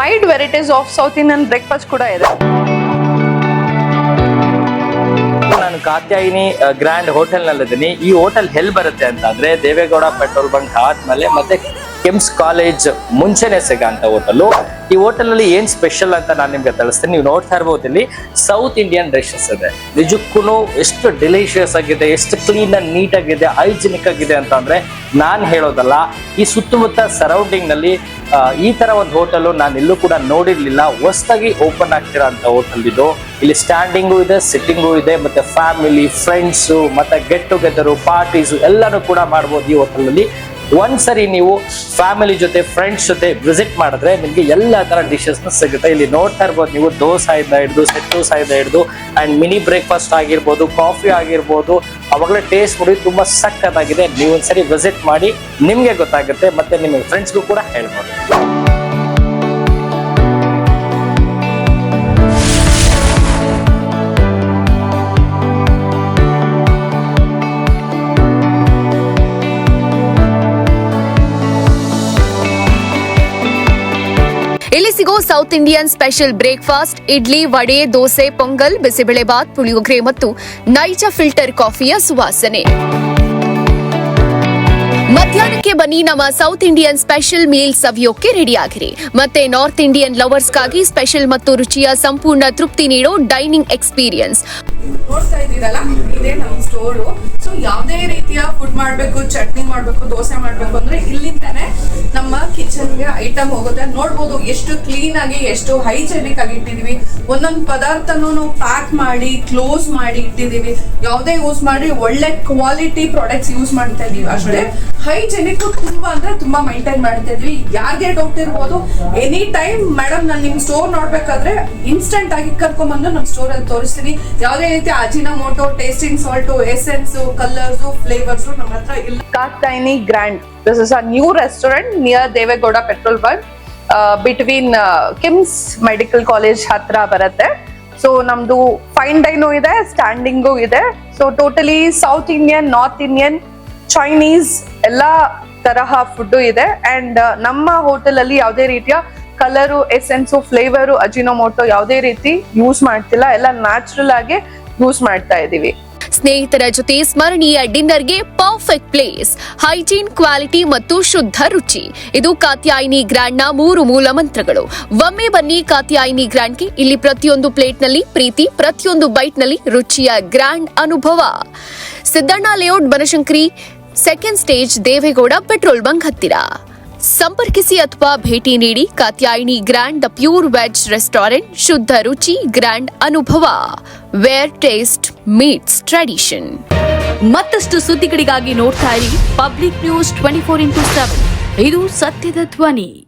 Wide varieties of south Indian breakfast ಕೂಡ ಇದೆ. ನಾನು ಕಾತ್ಯಾಯಿನಿ ಗ್ರ್ಯಾಂಡ್ ಹೋಟೆಲ್ ನಲ್ಲಿದ್ದೀನಿ. ಈ ಹೋಟೆಲ್ ಎಲ್ಲಿ ಬರುತ್ತೆ ಅಂತ ಅಂದ್ರೆ ದೇವೇಗೌಡ ಪೆಟ್ರೋಲ್ ಬಂಕ್ ಆದ್ಮೇಲೆ ಮತ್ತೆ ಕೆಮ್ಸ್ ಕಾಲೇಜ್ ಮುಂಚೆನೆ ಸಿಗಂತ ಹೋಟೆಲು. ಈ ಹೋಟೆಲ್ ಅಲ್ಲಿ ಏನ್ ಸ್ಪೆಷಲ್ ಅಂತ ನಾನು ನಿಮ್ಗೆ ತಿಳಿಸ್ತೀನಿ. ನೀವು ನೋಡ್ತಾ ಇರ್ಬೋದು, ಇಲ್ಲಿ ಸೌತ್ ಇಂಡಿಯನ್ ಡಿಶಸ್ ಇದೆ. ನಿಜಕ್ಕೂ ಎಷ್ಟು ಡೆಲಿಷಿಯಸ್ ಆಗಿದೆ, ಎಷ್ಟು ಕ್ಲೀನ್ ಅಂಡ್ ನೀಟ್ ಆಗಿದೆ, ಹೈಜಿನಿಕ್ ಆಗಿದೆ ಅಂತ ಅಂದ್ರೆ ನಾನ್ ಹೇಳೋದಲ್ಲ. ಈ ಸುತ್ತಮುತ್ತ ಸರೌಂಡಿಂಗ್ ನಲ್ಲಿ ಈ ತರ ಒಂದು ಹೋಟೆಲ್ ನಾನು ಎಲ್ಲೂ ಕೂಡ ನೋಡಿರ್ಲಿಲ್ಲ. ಹೊಸದಾಗಿ ಓಪನ್ ಆಗ್ತಿರೋ ಅಂತ ಹೋಟೆಲ್ ಇದು. ಇಲ್ಲಿ ಸ್ಟ್ಯಾಂಡಿಂಗು ಇದೆ, ಸಿಟ್ಟಿಂಗು ಇದೆ, ಮತ್ತೆ ಫ್ಯಾಮಿಲಿ, ಫ್ರೆಂಡ್ಸ್, ಮತ್ತೆ ಗೆಟ್ ಟುಗೆದರ್, ಪಾರ್ಟೀಸ್ ಎಲ್ಲಾನು ಕೂಡ ಮಾಡ್ಬೋದು ಈ ಹೋಟೆಲ್ ಅಲ್ಲಿ. ಒಂದ್ಸರಿ ನೀವು ಫ್ಯಾಮಿಲಿ ಜೊತೆ, ಫ್ರೆಂಡ್ಸ್ ಜೊತೆ ವಿಸಿಟ್ ಮಾಡಿದ್ರೆ ನಿಮ್ಗೆ ಎಲ್ಲಾ ತರ ಡಿಶಸ್ ಸಿಗುತ್ತೆ. ಇಲ್ಲಿ ನೋಡ್ತಾ ಇರ್ಬೋದು ನೀವು, ದೋಸೆ ಇಂದ ಹಿಡಿದು, ಸೆಟ್ ದೋಸೆ ಇಂದ ಹಿಡಿದು ಅಂಡ್ ಮಿನಿ ಬ್ರೇಕ್ಫಾಸ್ಟ್ ಆಗಿರ್ಬೋದು, ಕಾಫಿ ಆಗಿರ್ಬೋದು, ಅವಾಗಲೇ ಟೇಸ್ಟ್ ನೋಡಿ ತುಂಬಾ ಸಕ್ಕತ್ತಾಗಿದೆ. ನೀವು ಒಂದ್ಸರಿ ವಿಸಿಟ್ ಮಾಡಿ, ನಿಮ್ಗೆ ಗೊತ್ತಾಗುತ್ತೆ, ಮತ್ತೆ ನಿಮ್ಮ ಫ್ರೆಂಡ್ಸ್ಗೂ ಕೂಡ ಹೇಳ್ಬೋದು. ಇಲ್ಲಿ ಸಿಗೋ south Indian special breakfast idli, vada, dosa, pongal, bisibelebath, puliyogare ಮತ್ತು ನೈಜ ಫಿಲ್ಟರ್ ಕಾಫಿಯ ಸುವಾಸನೆ. ಮಧ್ಯಾಹ್ನಕ್ಕೆ ಬನ್ನಿ, ನಮ್ಮ ಸೌತ್ ಇಂಡಿಯನ್ ಸ್ಪೆಷಲ್ ಮೀಲ್ ಸವಿಯೋಕೆ ರೆಡಿ ಆಗಿರಿ. ಮತ್ತೆ ನಾರ್ತ್ ಇಂಡಿಯನ್ ಲವರ್ಸ್ಗಾಗಿ ಸ್ಪೆಷಲ್ ಮತ್ತು ರುಚಿಯ ಸಂಪೂರ್ಣ ತೃಪ್ತಿ ನೀಡೋ ಡೈನಿಂಗ್ ಎಕ್ಸ್ಪೀರಿಯನ್ಸ್. ನೋಡ್ತಾ ಇದ್ದೀರಲ್ಲ, ಇದೇ ನಮ್ಮ ಸ್ಟೋರು. ಸೊ ಯಾವುದೇ ರೀತಿಯ ಫುಡ್ ಮಾಡಬೇಕು, ಚಟ್ನಿ ಮಾಡಬೇಕು, ದೋಸೆ ಮಾಡಬೇಕು ಅಂದ್ರೆ ಇಲ್ಲಿಂದಾನೆ ನಮ್ಮ ಕಿಚನ್ಗೆ ಐಟಮ್ ಹೋಗುತ್ತೆ. ನೋಡ್ಬೋದು ಎಷ್ಟು ಕ್ಲೀನ್ ಆಗಿ, ಎಷ್ಟು ಹೈಜೆನಿಕ್ ಆಗಿ ಇಟ್ಟಿದೀವಿ. ಒಂದೊಂದು ಪದಾರ್ಥನೂ ನಾವು ಪ್ಯಾಕ್ ಮಾಡಿ ಕ್ಲೋಸ್ ಮಾಡಿ ಇಟ್ಟಿದೀವಿ. ಯಾವುದೇ ಯೂಸ್ ಮಾಡಿ ಒಳ್ಳೆ ಕ್ವಾಲಿಟಿ ಪ್ರಾಡಕ್ಟ್ಸ್ ಯೂಸ್ ಮಾಡ್ತಾ ಇದೀವಿ. ಅಷ್ಟೇ ಹೈಜೆನಿಕ್ ತುಂಬಾ ಅಂದ್ರೆ ತುಂಬಾ ಮೈಂಟೈನ್ ಮಾಡ್ತಾ ಇದ್ವಿ. ಯಾರಿಗೆ ಡೌಟ್ ಇರ್ಬೋದು, ಎನಿ ಟೈಮ್ ಮೇಡಮ್ ನಾನು ನಿಮ್ ಸ್ಟೋರ್ ನೋಡ್ಬೇಕಾದ್ರೆ ಇನ್ಸ್ಟೆಂಟ್ ಆಗಿ ಕರ್ಕೊಂಡ್ಬಂದು ನಮ್ಮ ಸ್ಟೋರ್ ಅಲ್ಲಿ ತೋರಿಸ್ತೀನಿ. ಯಾವುದೇ ರೀತಿ Ajinomoto, tasting salt, essence, colours, flavours ನಮ್ಮ ಹತ್ರ ಇಲ್ಲ. Katyayini grand, this is a new restaurant near Devegowda petrol bunk, between KIMS medical college ಹತ್ರ ಬರುತ್ತೆ. ಸೊ ನಮ್ದು ಫೈನ್ ಡೈನು ಇದೆ, ಸ್ಟ್ಯಾಂಡಿಂಗು ಇದೆ. So totally south Indian, north Indian, Chinese ಎಲ್ಲಾ ತರಹ ಫುಡ್ ಇದೆ. ಅಂಡ್ ನಮ್ಮ ಹೋಟೆಲ್ ಅಲ್ಲಿ ಯಾವುದೇ ರೀತಿಯ ಕಲರು, ಎಸೆನ್ಸು, ಫ್ಲೇವರು, ಅಜಿನೋಮೋಟೋ ಯಾವುದೇ ರೀತಿ ಯೂಸ್ ಮಾಡ್ತಿಲ್ಲ. ಎಲ್ಲ ನ್ಯಾಚುರಲ್ ಆಗಿ ಯೂಸ್ ಮಾಡ್ತಾ ಇದೀವಿ. ಸ್ನೇಹಿತರ ಜೊತೆ ಸ್ಮರಣೀಯ ಡಿನ್ನರ್ಗೆ ಪರ್ಫೆಕ್ಟ್ ಪ್ಲೇಸ್, ಹೈಜೀನ್, ಕ್ವಾಲಿಟಿ ಮತ್ತು ಶುದ್ಧ ರುಚಿ. ಇದು ಕಾತ್ಯಾಯಿನಿ ಗ್ರ್ಯಾಂಡ್ ನ 3 ಮೂಲ ಮಂತ್ರಗಳು. ಒಮ್ಮೆ ಬನ್ನಿ ಕಾತ್ಯಾಯಿನಿ ಗ್ರ್ಯಾಂಡ್ಗೆ. ಇಲ್ಲಿ ಪ್ರತಿಯೊಂದು ಪ್ಲೇಟ್ ನಲ್ಲಿ ಪ್ರೀತಿ, ಪ್ರತಿಯೊಂದು ಬೈಟ್ ನಲ್ಲಿ ರುಚಿಯ ಗ್ರ್ಯಾಂಡ್ ಅನುಭವ. Siddanna layout, Banashankari, second stage, Devegowda petrol bunk ಹತ್ತಿರ. ಸಂಪರ್ಕಿಸಿ ಅಥವಾ ಭೇಟಿ ನೀಡಿ. Katyayini grand, the pure veg restaurant. ಶುದ್ಧ ರುಚಿ, ಗ್ರ್ಯಾಂಡ್ ಅನುಭವ, ವೇರ್ ಟೇಸ್ಟ್ ಮೀಟ್ಸ್ ಟ್ರೆಡಿಷನ್. ಮತ್ತಷ್ಟು ಸುದ್ದಿಗಳಿಗಾಗಿ ನೋಡ್ತಾ ಇರಿ ಪಬ್ಲಿಕ್ ನ್ಯೂಸ್ 24x7. ಇದು ಸತ್ಯದ ಧ್ವನಿ.